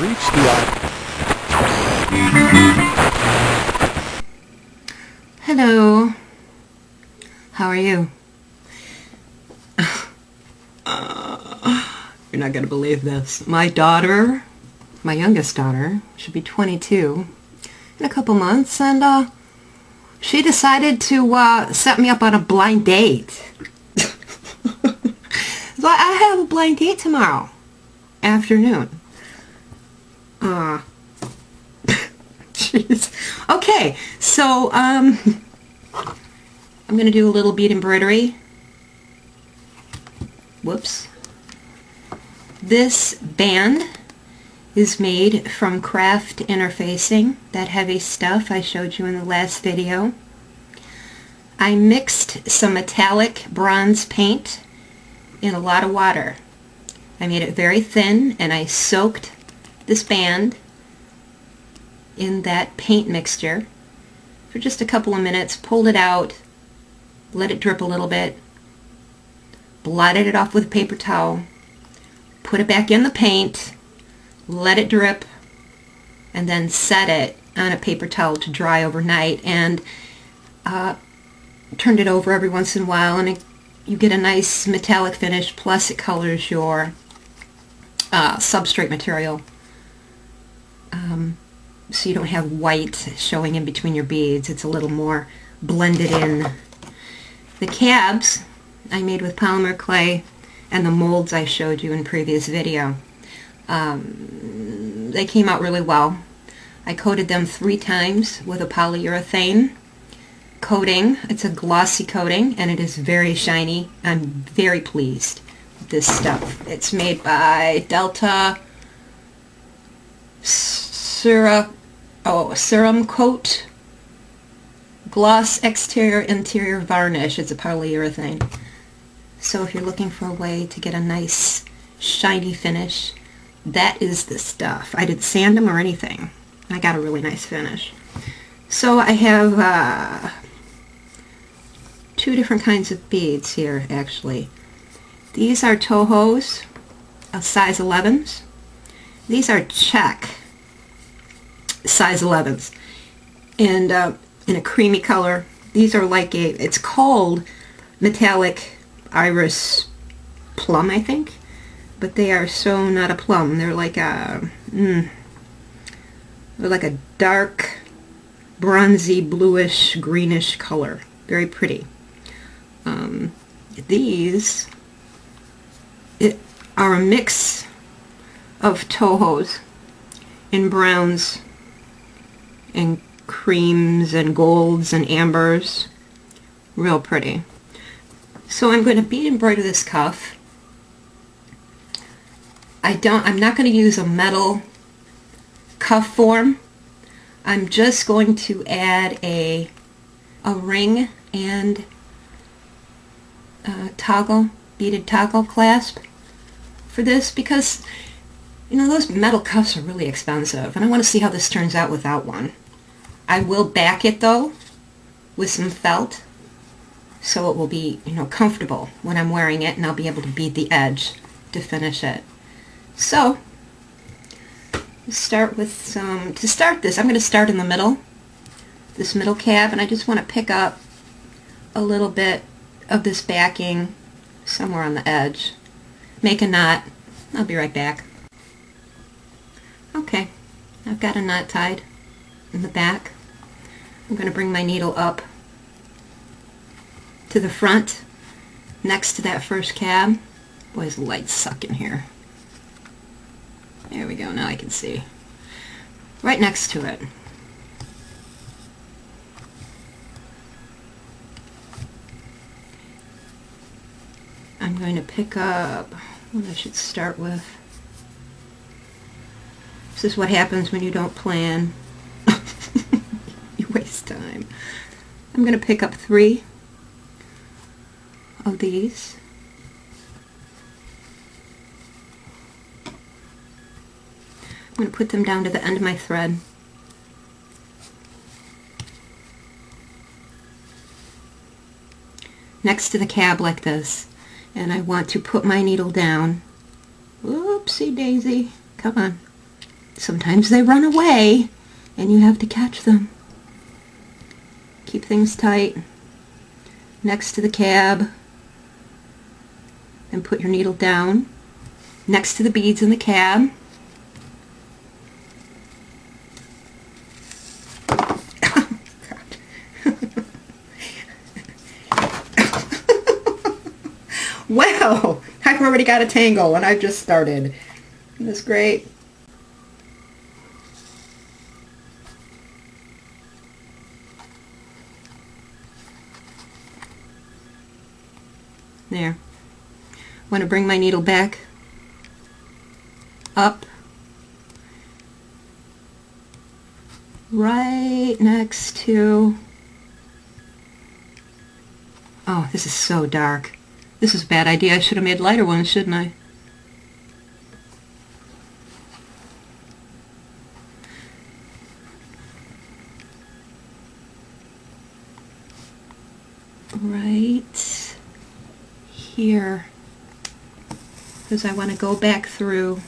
reach the Hello. How are you? You're not going to believe this. My daughter, my youngest daughter, should be 22 in a couple months, and she decided to set me up on a blind date. So I have a blind date tomorrow afternoon. Jeez. Okay, so I'm going to do a little bead embroidery. Whoops. This band is made from craft interfacing, that heavy stuff I showed you in the last video. I mixed some metallic bronze paint in a lot of water. I made it very thin, and I soaked this band in that paint mixture for just a couple of minutes, pulled it out, let it drip a little bit, blotted it off with a paper towel, put it back in the paint, let it drip, and then set it on a paper towel to dry overnight, and turned it over every once in a while, and you get a nice metallic finish, plus it colors your substrate material, so you don't have white showing in between your beads. It's a little more blended in. The cabs I made with polymer clay and the molds I showed you in previous video. They came out really well. I coated them 3 times with a polyurethane coating. It's a glossy coating, and it is very shiny. I'm very pleased with this stuff. It's made by Delta Serum Coat Gloss Exterior Interior Varnish. It's a polyurethane. So if you're looking for a way to get a nice shiny finish, that is the stuff. I didn't sand them or anything. I got a really nice finish. So I have 2 different kinds of beads here, actually. These are Tohos, size 11s. These are check size 11s, and in a creamy color. These are like it's called metallic iris plum, I think, but they are so not a plum. They're like a dark bronzy bluish greenish color. Very pretty. These are a mix of Tohos in browns and creams and golds and ambers. Real pretty. So I'm going to bead embroider this cuff. I'm not going to use a metal cuff form. I'm just going to add a ring and beaded toggle clasp for this, because those metal cuffs are really expensive, and I want to see how this turns out without one. I will back it though with some felt, so it will be comfortable when I'm wearing it, and I'll be able to bead the edge to finish it. So start with some. To start this, I'm going to start in the middle, this middle cab, and I just want to pick up a little bit of this backing somewhere on the edge. Make a knot. I'll be right back. Okay, I've got a knot tied in the back. I'm going to bring my needle up to the front next to that first cab. Boy, the lights suck in here. There we go, now I can see. Right next to it. I'm going to pick up what I should start with. This is what happens when you don't plan. You waste time. I'm going to pick up 3 of these. I'm going to put them down to the end of my thread. Next to the cab like this. And I want to put my needle down. Oopsie daisy. Come on. Sometimes they run away and you have to catch them. Keep things tight next to the cab and put your needle down next to the beads in the cab. Wow, I've already got a tangle and I've just started. Isn't this great? There. I want to bring my needle back up right next to, oh, this is so dark. This is a bad idea. I should have made lighter ones, shouldn't I? Right here, because I want to go back through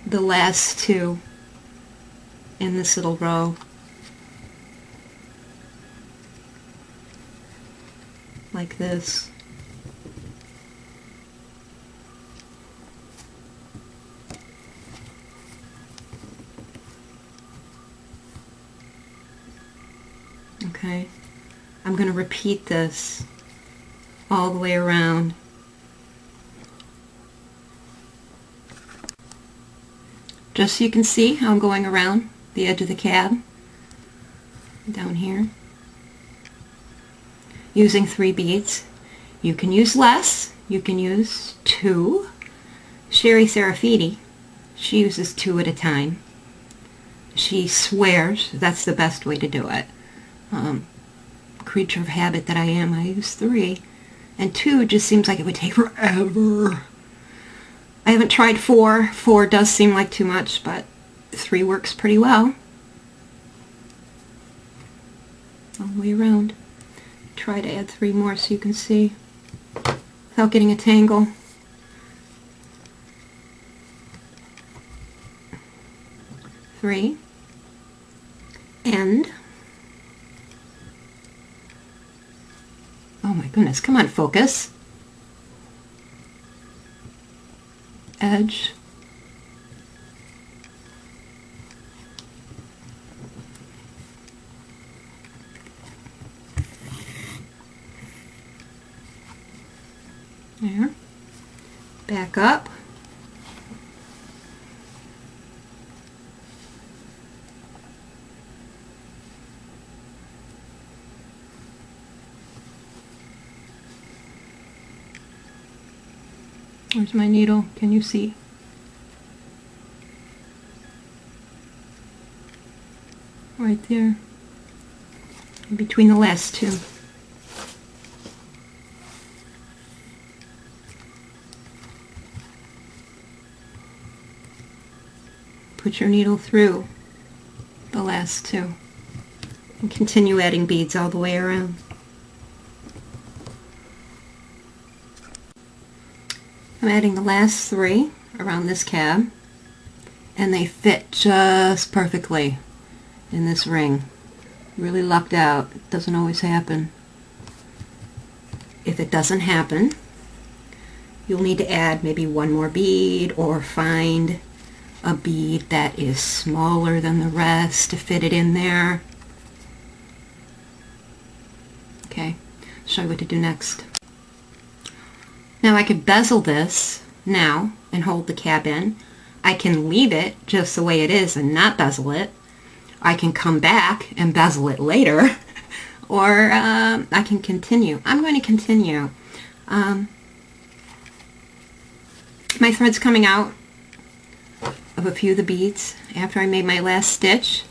the last two in this little row. Like this. Okay, I'm going to repeat this all the way around. Just so you can see how I'm going around the edge of the cab down here. Using 3 beads. You can use less. You can use 2. Sherry Serafiti, she uses 2 at a time. She swears that's the best way to do it. Creature of habit that I am, I use 3. And 2 just seems like it would take forever. I haven't tried 4. 4 does seem like too much, but 3 works pretty well. All the way around. Try to add 3 more so you can see without getting a tangle. Three. End. Oh my goodness, come on, focus. Edge. There. Back up. Where's my needle? Can you see? Right there. In between the last 2. Put your needle through the last 2 and continue adding beads all the way around. I'm adding the last 3 around this cab, and they fit just perfectly in this ring. Really lucked out. It doesn't always happen. If it doesn't happen, you'll need to add maybe 1 more bead or find a bead that is smaller than the rest to fit it in there. Okay, I'll show you what to do next. Now I could bezel this now and hold the cab in. I can leave it just the way it is and not bezel it. I can come back and bezel it later, or I can continue. I'm going to continue. My thread's coming out of a few of the beads after I made my last stitch.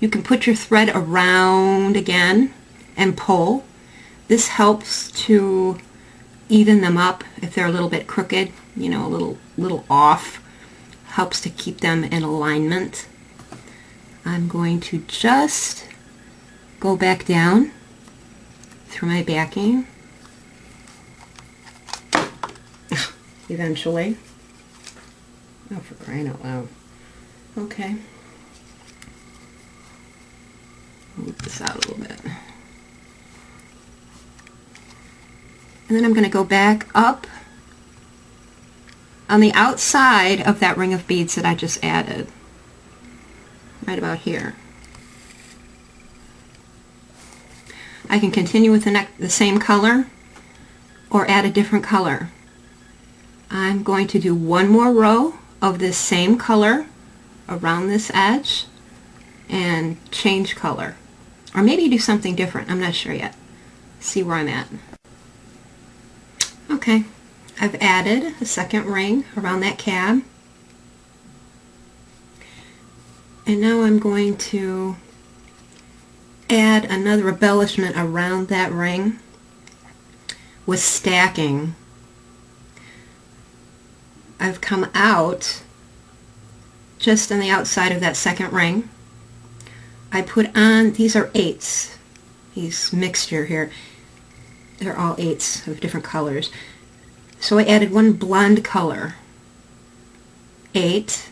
You can put your thread around again and pull. This helps to even them up if they're a little bit crooked, you know, a little off. Helps to keep them in alignment. I'm going to just go back down through my backing eventually. Oh, for crying out loud. Okay. Move this out a little bit. And then I'm going to go back up on the outside of that ring of beads that I just added. Right about here. I can continue with the same color or add a different color. I'm going to do one more row of this same color around this edge and change color. Or maybe do something different. I'm not sure yet. See where I'm at. Okay, I've added a second ring around that cab. And now I'm going to add another embellishment around that ring with stacking. I've come out just on the outside of that second ring. I put on, these are 8s, these mixture here. They're all 8s of different colors. So I added one blonde color, 8,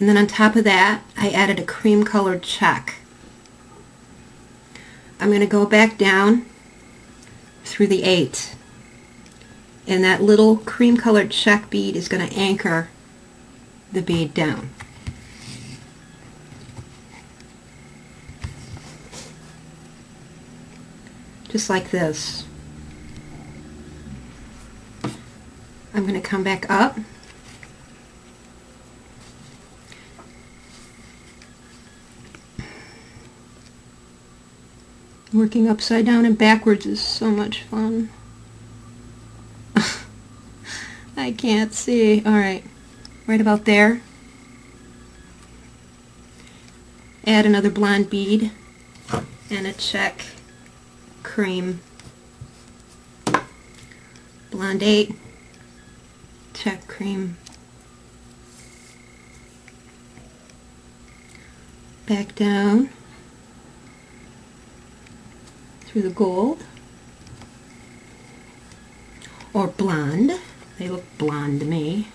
and then on top of that I added a cream colored check. I'm going to go back down through the 8, and that little cream colored check bead is going to anchor the bead down. Just like this. I'm going to come back up. Working upside down and backwards is so much fun. I can't see. Alright, right about there. Add another blonde bead and a check cream. Blonde 8, check cream. Back down through the gold, or blonde. They look blonde to me.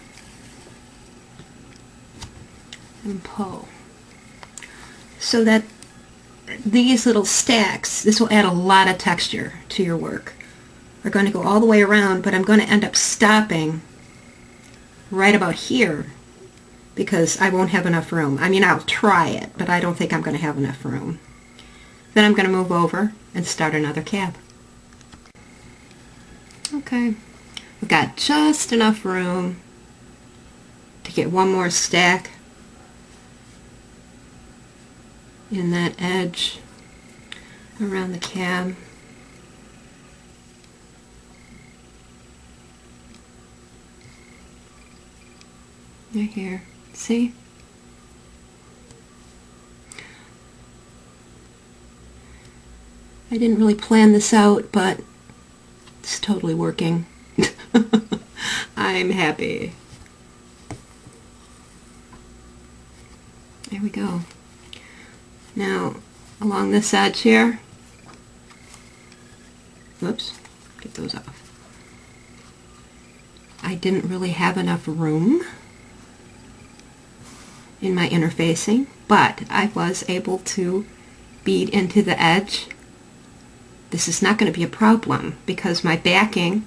And pull. So that these little stacks, this will add a lot of texture to your work. We're going to go all the way around, but I'm going to end up stopping right about here because I won't have enough room. I mean, I'll try it, but I don't think I'm going to have enough room. Then I'm going to move over and start another cab. Okay, we've got just enough room to get one more stack in that edge around the cab. Right here, see? I didn't really plan this out, but it's totally working. I'm happy. There we go. Now, along this edge here, whoops, get those off. I didn't really have enough room in my interfacing, but I was able to bead into the edge. This is not going to be a problem because my backing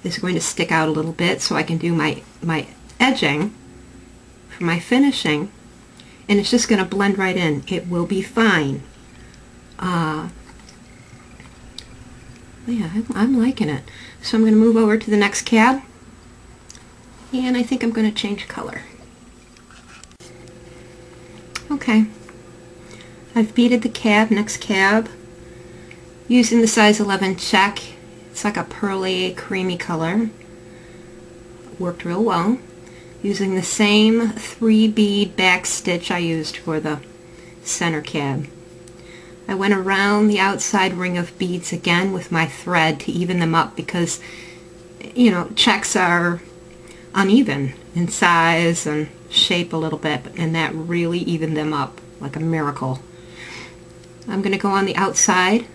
is going to stick out a little bit so I can do my edging for my finishing, and it's just going to blend right in. It will be fine. Yeah, I'm liking it. So I'm going to move over to the next cab, and I think I'm going to change color. Okay, I've beaded the cab, next cab, using the size 11 check. It's like a pearly, creamy color. Worked real well. Using the same 3 bead back stitch I used for the center cab. I went around the outside ring of beads again with my thread to even them up because, you know, checks are uneven in size and shape a little bit, and that really evened them up like a miracle. I'm going to go on the outside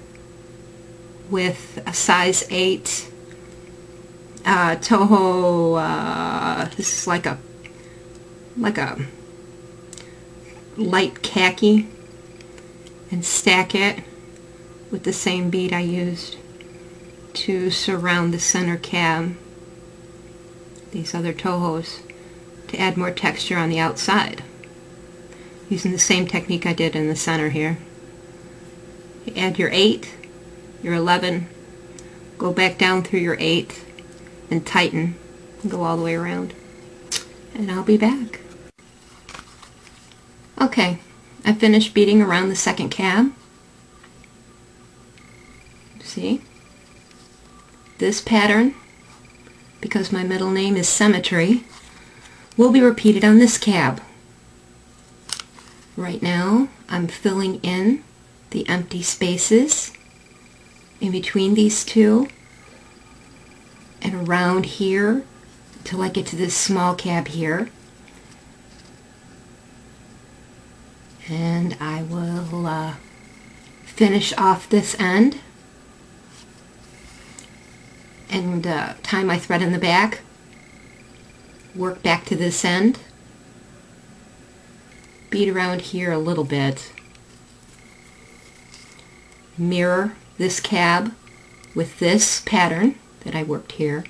with a size 8 Toho, this is like a like a light khaki and stack it with the same bead I used to surround the center cab, these other tohos, to add more texture on the outside, using the same technique I did in the center here. You add your 8, your 11, go back down through your 8 and tighten and go all the way around, and I'll be back. Okay, I finished beading around the second cab. See? This pattern, because my middle name is Symmetry, will be repeated on this cab. Right now, I'm filling in the empty spaces in between these two and around here till I get to this small cab here. And I will finish off this end and tie my thread in the back, work back to this end, bead around here a little bit, mirror this cab with this pattern that I worked here,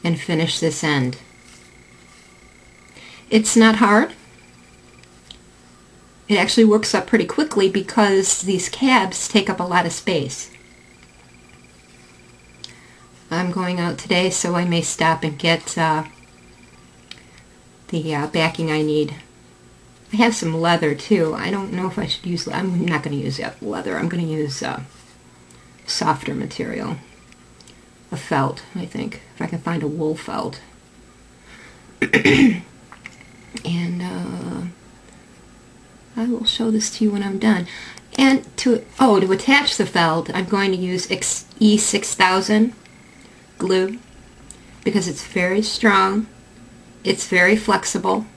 and finish this end. It's not hard. It actually works up pretty quickly because these cabs take up a lot of space. I'm going out today, so I may stop and get the backing I need. I have some leather too. I don't know if I should use, I'm not going to use leather. I'm going to use softer material. A felt, I think, if I can find a wool felt. And I will show this to you when I'm done. And to attach the felt, I'm going to use E6000 glue because it's very strong, it's very flexible.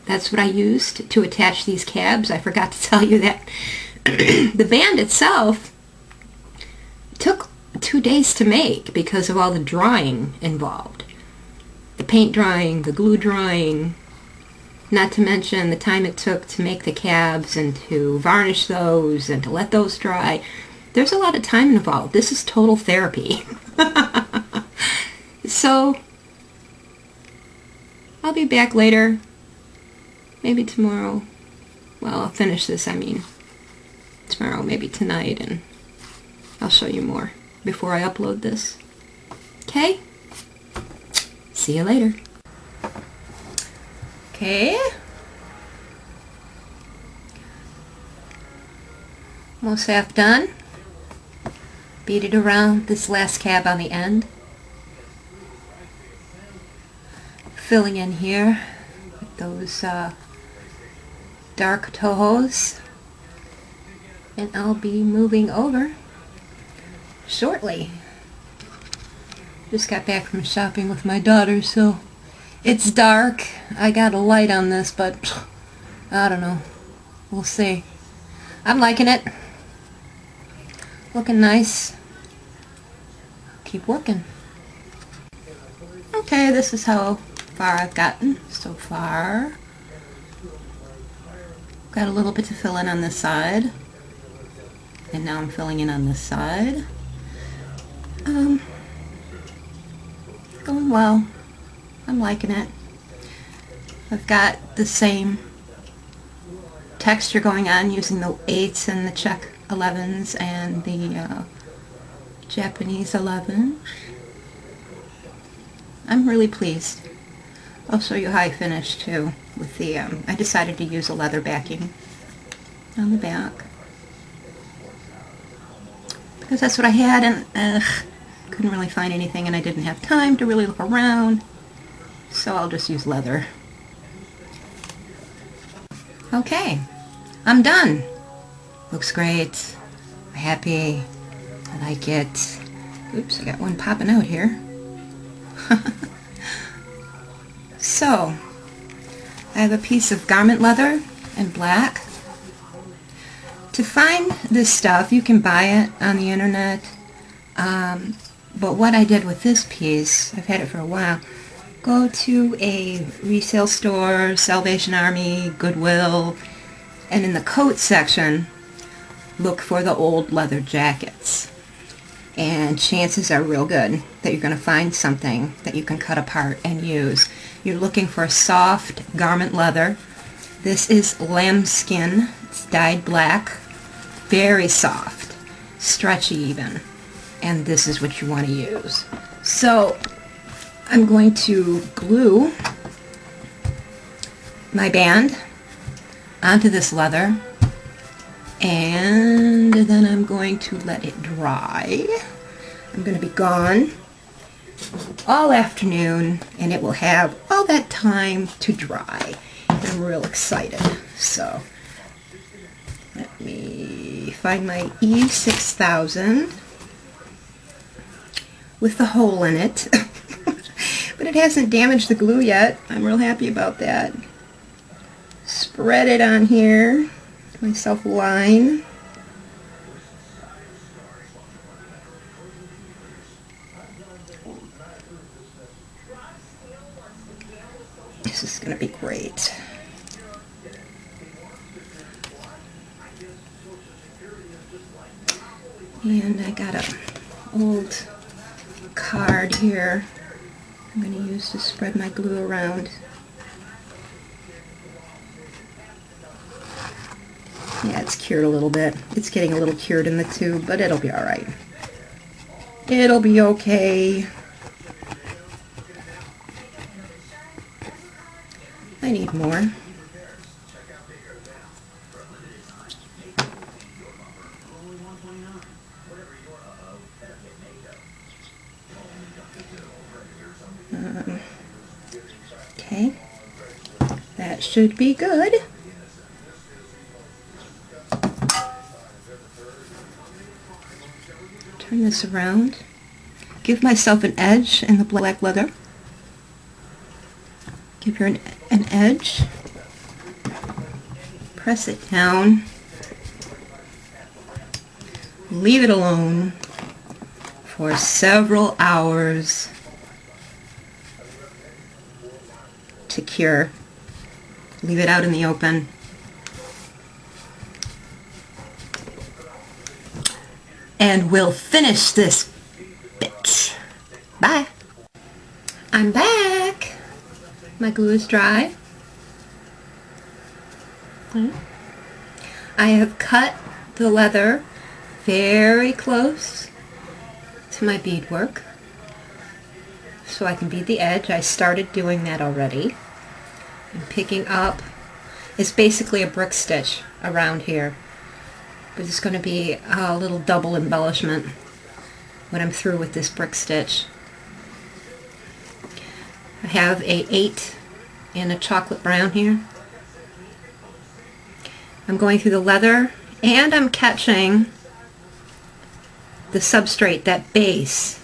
That's what I used to attach these cabs. I forgot to tell you that. The band itself took 2 days to make because of all the drying involved. The paint drying, the glue drying, not to mention the time it took to make the cabs and to varnish those and to let those dry. There's a lot of time involved. This is total therapy. So, I'll be back later. Maybe tomorrow. Well, I'll finish this, tomorrow, maybe tonight, and I'll show you more before I upload this. Okay? See you later. Okay. Almost half done. Beaded around this last cab on the end. Filling in here with those dark tohos. And I'll be moving over shortly. Just got back from shopping with my daughter, so it's dark. I got a light on this, but I don't know. We'll see. I'm liking it. Looking nice. Keep working. Okay, this is how far I've gotten so far. Got a little bit to fill in on this side. And now I'm filling in on this side. Going well. I'm liking it. I've got the same texture going on using the 8s and the Czech 11s and the Japanese 11s. I'm really pleased. I'll show you how I finished too with the, I decided to use a leather backing on the back. Because that's what I had, and couldn't really find anything, and I didn't have time to really look around, so I'll just use leather. Okay, I'm done. Looks great. I'm happy. I like it. Oops, I got one popping out here. So, I have a piece of garment leather in black. To find this stuff, you can buy it on the internet, but what I did with this piece, I've had it for a while, Go to a resale store, Salvation Army, Goodwill, and in the coat section, look for the old leather jackets. And chances are real good that you're going to find something that you can cut apart and use. You're looking for soft garment leather. This is lambskin. It's dyed black. Very soft. Stretchy even. And this is what you want to use. So I'm going to glue my band onto this leather, and then I'm going to let it dry. I'm going to be gone all afternoon, and it will have all that time to dry. And I'm real excited. So let me find my E6000 with the hole in it. But it hasn't damaged the glue yet. I'm real happy about that. Spread it on here. Give myself a line. This is going to be great. And I got an old card here I'm going to use to spread my glue around. Yeah, it's cured a little bit. It's getting a little cured in the tube, but it'll be alright. It'll be okay. I need more. Okay, that should be good. Turn this around. Give myself an edge in the black leather. Give her an edge. Press it down. Leave it alone for several hours to cure. Leave it out in the open. And we'll finish this bitch. Bye. I'm back. My glue is dry. I have cut the leather very close to my beadwork so I can bead the edge. I started doing that already. I'm picking up, it's basically a brick stitch around here, but it's going to be a little double embellishment when I'm through with this brick stitch. I have a 8 and a chocolate brown here. I'm going through the leather and I'm catching the substrate, that base,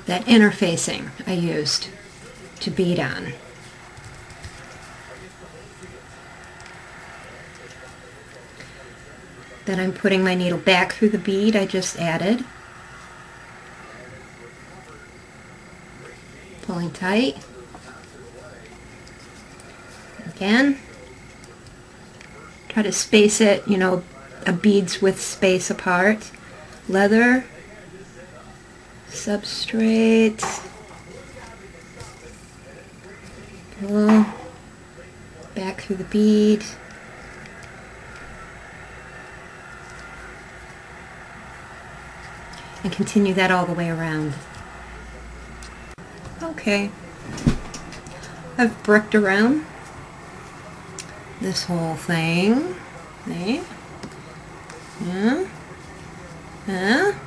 that interfacing I used to bead on. Then I'm putting my needle back through the bead I just added. Pulling tight. Again. Try to space it, you know, a bead's width space apart. Leather. Substrate. Pull. Back through the bead. And continue that all the way around. Okay. I've bricked around this whole thing. See? Yeah. Yeah.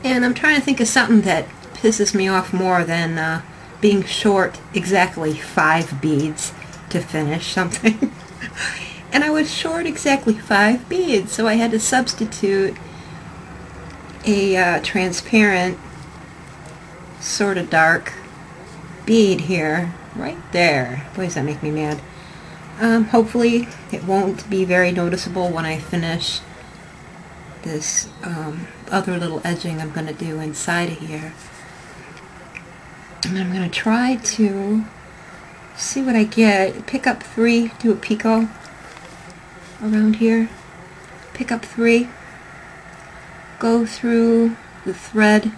And I'm trying to think of something that pisses me off more than being short exactly 5 beads to finish something. And I was short exactly 5 beads, so I had to substitute a transparent, sort of dark bead here, right there. Boy, does that make me mad. Hopefully it won't be very noticeable when I finish this other little edging I'm going to do inside of here. And I'm going to try to see what I get. Pick up 3, do a picot around here. Pick up 3, go through the thread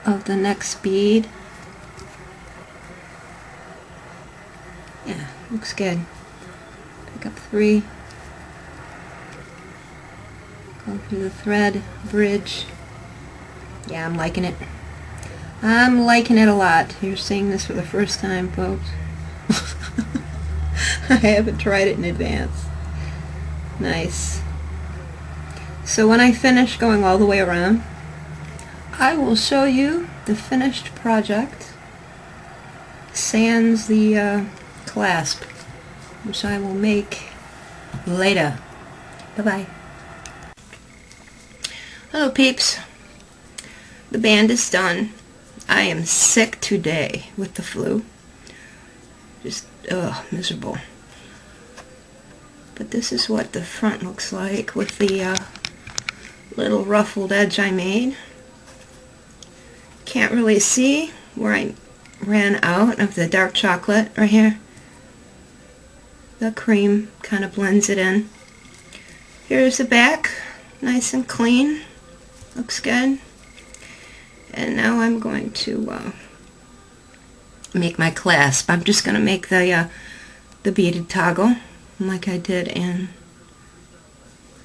of the next bead. Yeah, looks good. Pick up 3, go through the thread, bridge. Yeah, I'm liking it. I'm liking it a lot. You're seeing this for the first time, folks. I haven't tried it in advance. Nice. So when I finish going all the way around, I will show you the finished project, sans the clasp, which I will make later. Bye-bye. Hello, peeps. The band is done. I am sick today with the flu. Just, miserable. But this is what the front looks like with the little ruffled edge I made. Can't really see where I ran out of the dark chocolate right here. The cream kind of blends it in. Here's the back, nice and clean. Looks good. And now I'm going to make my clasp. I'm just going to make the beaded toggle like I did in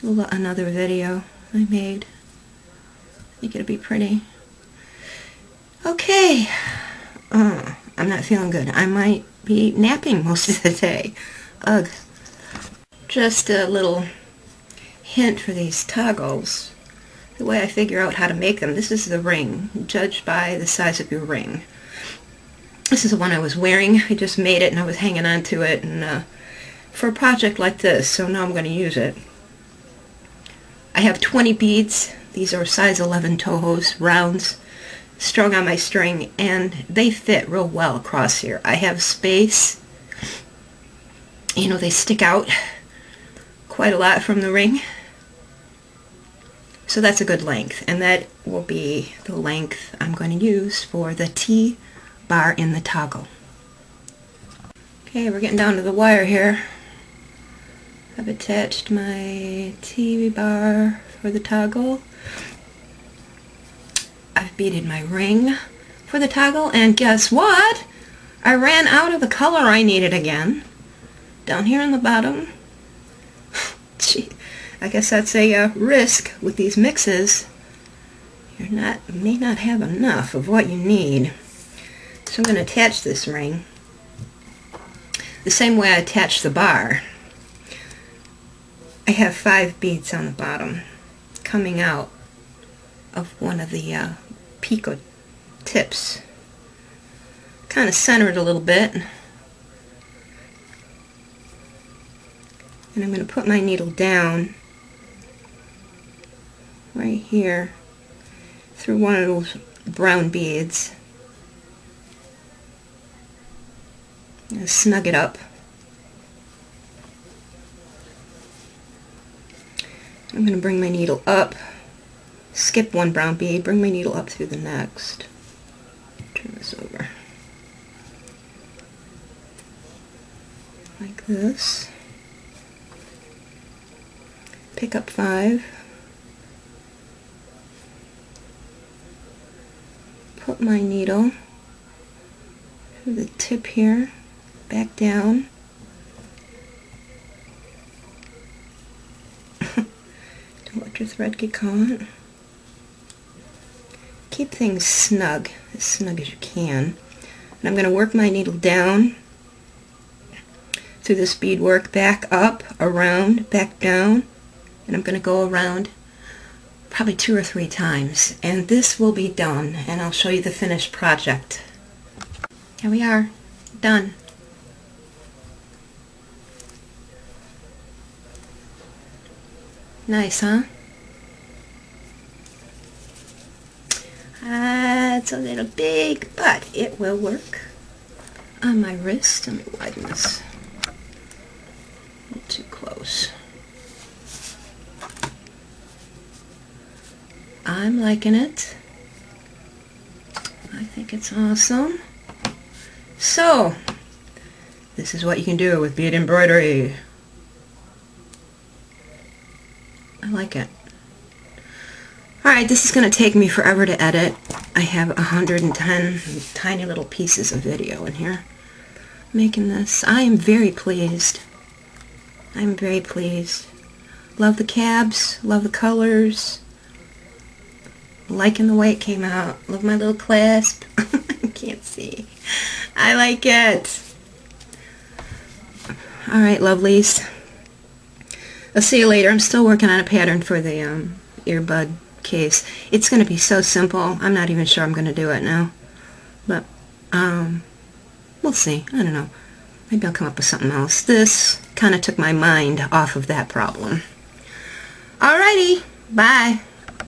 another video I made. I think it'll be pretty. Okay. I'm not feeling good. I might be napping most of the day. Ugh. Just a little hint for these toggles. The way I figure out how to make them. This is the ring. Judge by the size of your ring. This is the one I was wearing. I just made it and I was hanging on to it and for a project like this, so now I'm going to use it. I have 20 beads. These are size 11 Tohos, rounds, strung on my string, and they fit real well across here. I have space. You know, they stick out quite a lot from the ring. So that's a good length, and that will be the length I'm going to use for the T-bar in the toggle. Okay, we're getting down to the wire here. I've attached my T-bar for the toggle. I've beaded my ring for the toggle, and guess what? I ran out of the color I needed again. Down here on the bottom. Gee. I guess that's a risk with these mixes. You may not have enough of what you need. So I'm going to attach this ring the same way I attach the bar. I have 5 beads on the bottom coming out of one of the picot tips. Kind of center it a little bit. And I'm going to put my needle down right here through one of those brown beads. I'm going to snug it up. I'm going to bring my needle up, skip one brown bead, bring my needle up through the next. Turn this over. Like this. Pick up 5. Put my needle through the tip here, back down. Don't let your thread get caught. Keep things snug, as snug as you can. And I'm going to work my needle down through this beadwork, back up, around, back down, and I'm going to go around probably 2 or 3 times, and this will be done, and I'll show you the finished project. Here we are, done. Nice, huh? It's a little big, but it will work on my wrist. Let me widen this. Not too close. I'm liking it. I think it's awesome. So, this is what you can do with bead embroidery. I like it. Alright, this is going to take me forever to edit. I have 110 tiny little pieces of video in here making this. I am very pleased. I'm very pleased. Love the cabs, love the colors, liking the way it came out. Love my little clasp. I can't see. I like it. Alright, lovelies. I'll see you later. I'm still working on a pattern for the earbud case. It's going to be so simple. I'm not even sure I'm going to do it now. But, we'll see. I don't know. Maybe I'll come up with something else. This kind of took my mind off of that problem. Alrighty. Bye.